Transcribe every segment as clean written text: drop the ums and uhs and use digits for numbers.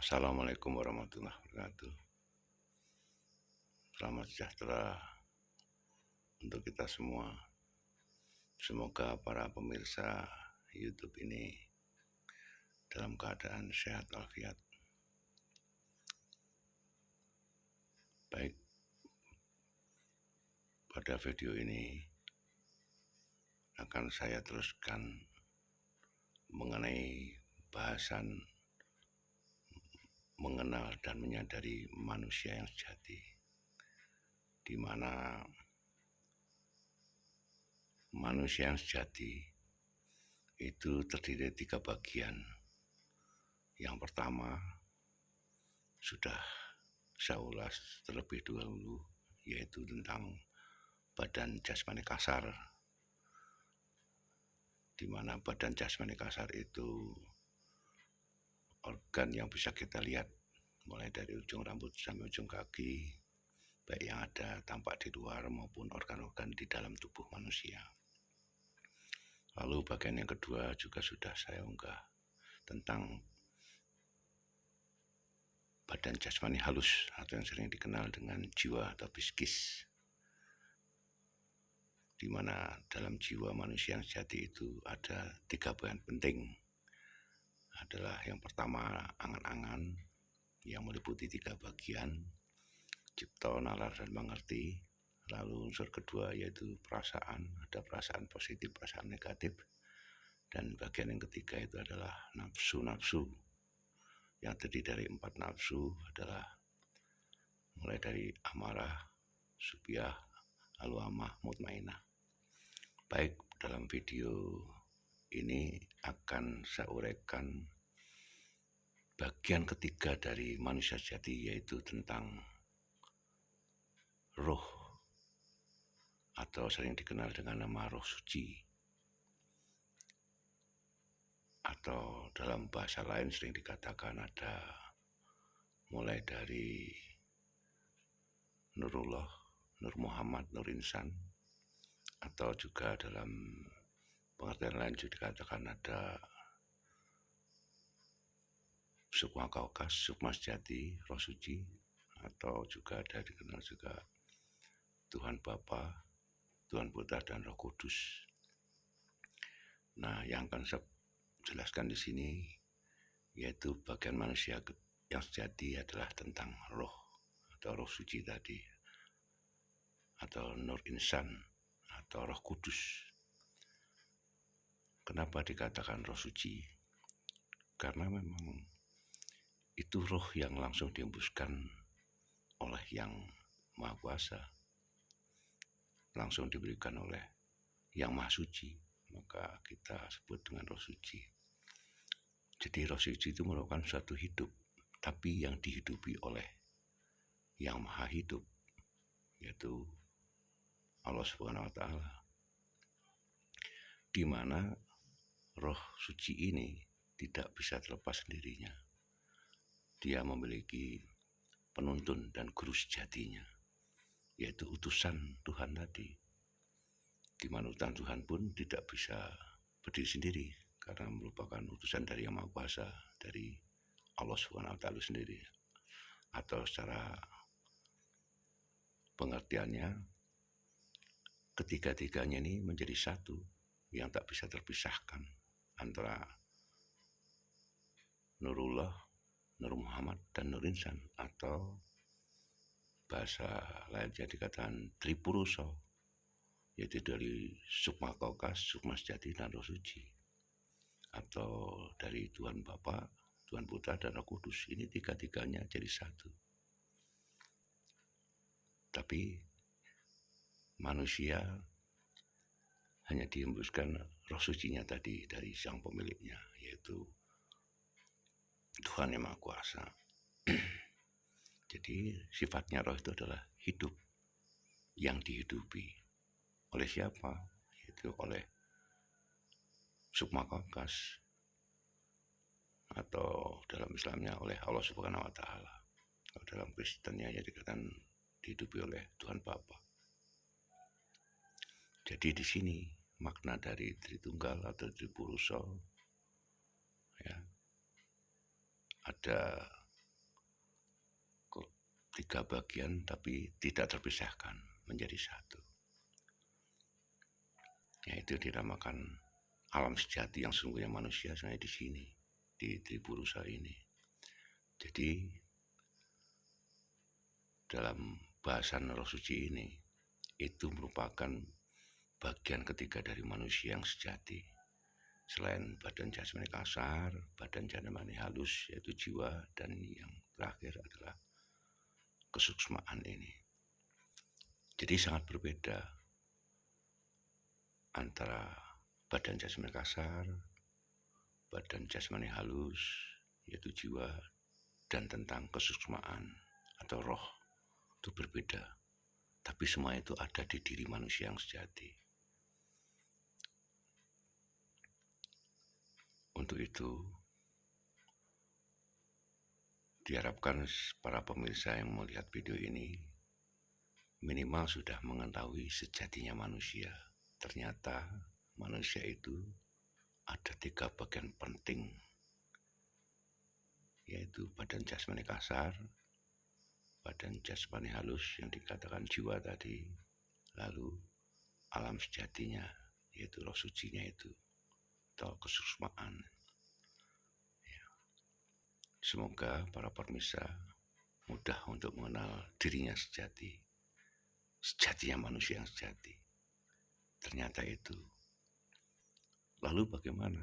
Assalamualaikum warahmatullahi wabarakatuh. Selamat sejahtera untuk kita semua. Semoga para pemirsa YouTube ini dalam keadaan sehat walafiat. Baik, pada video ini akan saya teruskan mengenai bahasan mengenal dan menyadari manusia yang sejati, di mana manusia yang sejati itu terdiri dari 3 bagian. Yang pertama sudah saya ulas terlebih dahulu, yaitu tentang badan jasmani kasar, di mana badan jasmani kasar itu organ yang bisa kita lihat mulai dari ujung rambut sampai ujung kaki, baik yang ada tampak di luar maupun organ-organ di dalam tubuh manusia. Lalu bagian yang kedua juga sudah saya unggah tentang badan jasmani halus atau yang sering dikenal dengan jiwa atau psikis, di mana dalam jiwa manusia yang sejati itu ada 3 bagian penting. Adalah yang pertama angan-angan yang meliputi 3 bagian, cipta, nalar, dan mengerti. Lalu unsur kedua yaitu perasaan, ada perasaan positif, perasaan negatif. Dan bagian yang ketiga itu adalah nafsu-nafsu, yang terdiri dari 4 nafsu, adalah mulai dari amarah, subiah, alwamah, mutmainah. Baik, dalam video ini akan saya uraikan bagian ketiga dari manusia sejati, yaitu tentang roh, atau sering dikenal dengan nama roh suci, atau dalam bahasa lain sering dikatakan ada mulai dari Nurullah, Nur Muhammad, Nur Insan, atau juga dalam pengertian lain juga dikatakan ada Sukma Kaukas, Sukma Sejati, Roh Suci, atau juga ada dikenal juga Tuhan Bapa, Tuhan Putra, dan Roh Kudus. Nah, yang akan saya jelaskan di sini yaitu bagian manusia yang sejati adalah tentang roh atau roh suci tadi, atau Nur Insan atau Roh Kudus. Kenapa dikatakan roh suci? Karena memang itu roh yang langsung dihembuskan oleh Yang Maha Kuasa, langsung diberikan oleh Yang Maha Suci, maka kita sebut dengan roh suci. Jadi roh suci itu merupakan suatu hidup, tapi yang dihidupi oleh Yang Maha Hidup, yaitu Allah Subhanahu wa Ta'ala, di mana roh suci ini tidak bisa terlepas sendirinya. Dia memiliki penuntun dan guru sejatinya, yaitu utusan Tuhan tadi. Di mana utusan Tuhan pun tidak bisa berdiri sendiri, karena merupakan utusan dari Yang Maha Kuasa, dari Allah Subhanahu wa Ta'ala sendiri. Atau secara pengertiannya, ketiga-tiganya ini menjadi satu yang tak bisa terpisahkan antara Nurullah, Nur Muhammad, dan Nur Insan, atau bahasa lainnya dikatakan Tripurusa, yaitu dari Sukma Kaukas, Sukma Sejati, dan Roh Suci, atau dari Tuhan Bapa, Tuhan Putra, dan Roh Kudus. Ini 3-tiganya jadi satu. Tapi manusia hanya dihembuskan roh sucinya tadi dari sang pemiliknya, yaitu Tuhan Yang Maha Kuasa. Jadi sifatnya roh itu adalah hidup yang dihidupi. Oleh siapa? Yaitu oleh Sukma Kaukas, atau dalam Islamnya oleh Allah Subhanahu wa Ta'ala. Kalau dalam Kristennya ya dikatakan dihidupi oleh Tuhan Bapa. Jadi di sini makna dari Tritunggal atau Tripurusa, ya, ada 3 bagian tapi tidak terpisahkan menjadi satu. Yaitu dinamakan alam sejati yang sungguhnya manusia sebenarnya di sini, di Tripurusa ini. Jadi dalam bahasan Roh Suci ini, itu merupakan bagian ketiga dari manusia yang sejati. Selain badan jasmani kasar, badan jasmani halus yaitu jiwa, dan yang terakhir adalah kesuksmaan ini. Jadi sangat berbeda antara badan jasmani kasar, badan jasmani halus yaitu jiwa, dan tentang kesuksmaan atau roh. Itu berbeda, tapi semua itu ada di diri manusia yang sejati. Untuk itu diharapkan para pemirsa yang melihat video ini minimal sudah mengetahui sejatinya manusia. Ternyata manusia itu ada 3 bagian penting, yaitu badan jasmani kasar, badan jasmani halus yang dikatakan jiwa tadi, lalu alam sejatinya yaitu roh sucinya itu atau kesuksmaan. Semoga para pemirsa mudah untuk mengenal dirinya sejatinya manusia yang sejati. Ternyata itu. Lalu bagaimana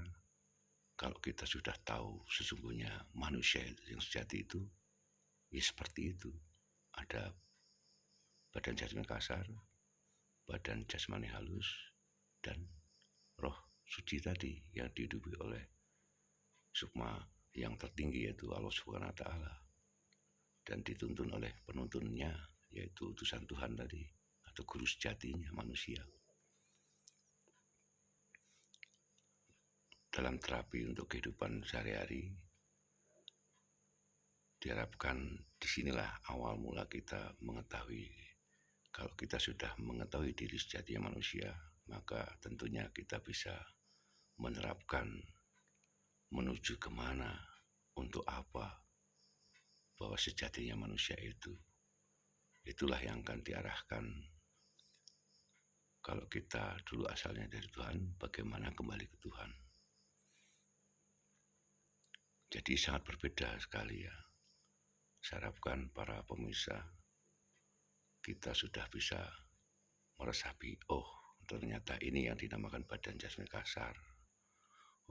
kalau kita sudah tahu sesungguhnya manusia yang sejati itu? Ya seperti itu. Ada badan jasmani kasar, badan jasmani halus, dan roh suci tadi yang dihidupi oleh sukma yang tertinggi yaitu Allah Subhanahu wa Ta'ala, dan dituntun oleh penuntunnya yaitu utusan Tuhan tadi atau guru sejatinya manusia. Dalam terapi untuk kehidupan sehari-hari, diharapkan disinilah awal mula kita mengetahui. Kalau kita sudah mengetahui diri sejatinya manusia, maka tentunya kita bisa menerapkan menuju kemana, untuk apa, bahwa sejatinya manusia itu. Itulah yang akan diarahkan. Kalau kita dulu asalnya dari Tuhan, bagaimana kembali ke Tuhan. Jadi sangat berbeda sekali ya. Saya harapkan para pemirsa kita sudah bisa meresapi, oh ternyata ini yang dinamakan badan jasmani kasar.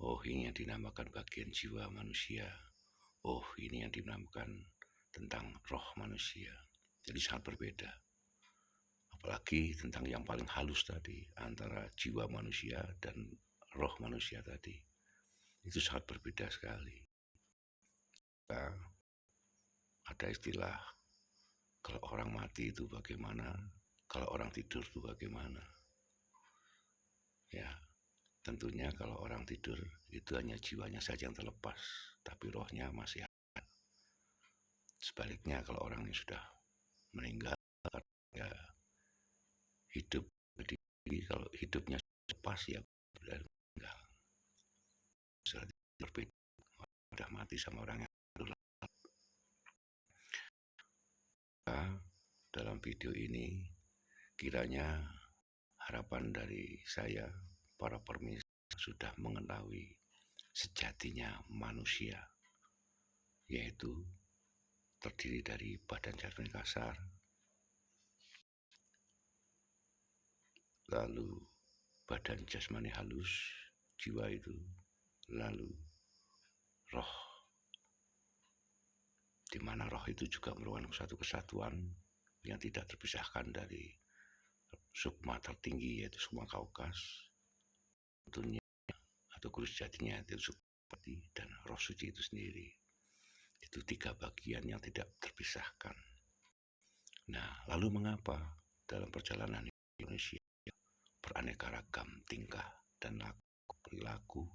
Oh ini yang dinamakan bagian jiwa manusia. Oh ini yang dinamakan tentang roh manusia. Jadi sangat berbeda. Apalagi tentang yang paling halus tadi, antara jiwa manusia dan roh manusia tadi. Itu sangat berbeda sekali. Ada istilah, kalau orang mati itu bagaimana, kalau orang tidur itu bagaimana. Ya, tentunya kalau orang tidur itu hanya jiwanya saja yang terlepas, tapi rohnya masih ada. Sebaliknya kalau orang yang sudah meninggal, ya hidup. Jadi kalau hidupnya lepas ya sudah meninggal. Sudah berbeda, sudah mati sama orang yang dulu. Dalam video ini kiranya harapan dari saya, para pemirsa sudah mengetahui sejatinya manusia, yaitu terdiri dari badan jasmani kasar, lalu badan jasmani halus, jiwa itu, lalu roh, di mana roh itu juga merupakan satu kesatuan yang tidak terpisahkan dari sukma tertinggi yaitu sukma kaukas, tentunya atau guru sejatinya yaitu sukmati, dan roh suci itu sendiri. Itu 3 bagian yang tidak terpisahkan. Nah, lalu mengapa dalam perjalanan Indonesia beraneka ragam tingkah dan perilaku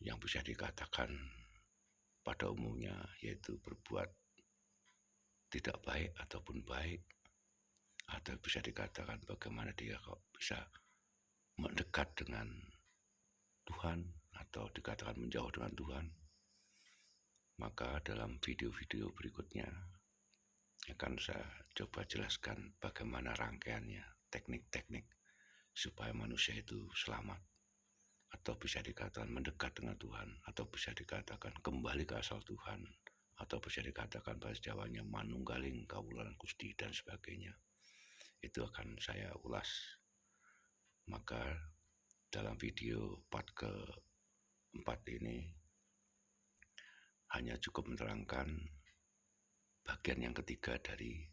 yang bisa dikatakan pada umumnya yaitu berbuat tidak baik ataupun baik, atau bisa dikatakan bagaimana dia kok bisa mendekat dengan Tuhan atau dikatakan menjauh dengan Tuhan. Maka dalam video-video berikutnya akan saya coba jelaskan bagaimana rangkaiannya, teknik-teknik supaya manusia itu selamat, atau bisa dikatakan mendekat dengan Tuhan, atau bisa dikatakan kembali ke asal Tuhan, atau bisa dikatakan bahasa Jawanya manunggaling kawulan Gusti dan sebagainya. Itu akan saya ulas. Maka dalam video part keempat ini hanya cukup menerangkan bagian yang ketiga dari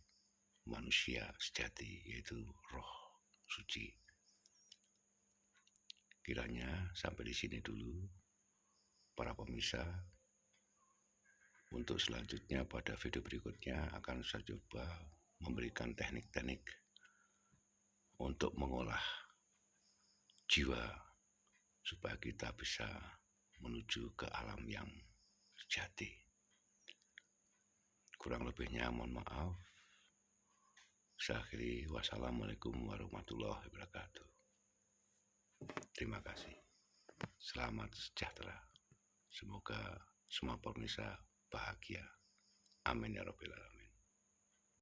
manusia sejati, yaitu roh suci. Kiranya sampai di sini dulu para pemirsa. Untuk selanjutnya pada video berikutnya akan saya coba memberikan teknik-teknik untuk mengolah jiwa supaya kita bisa menuju ke alam yang sejati. Kurang lebihnya mohon maaf. Saya akhiri, wassalamualaikum warahmatullahi wabarakatuh. Terima kasih. Selamat sejahtera. Semoga semua pemirsa bahagia. Amin ya rabbal alamin.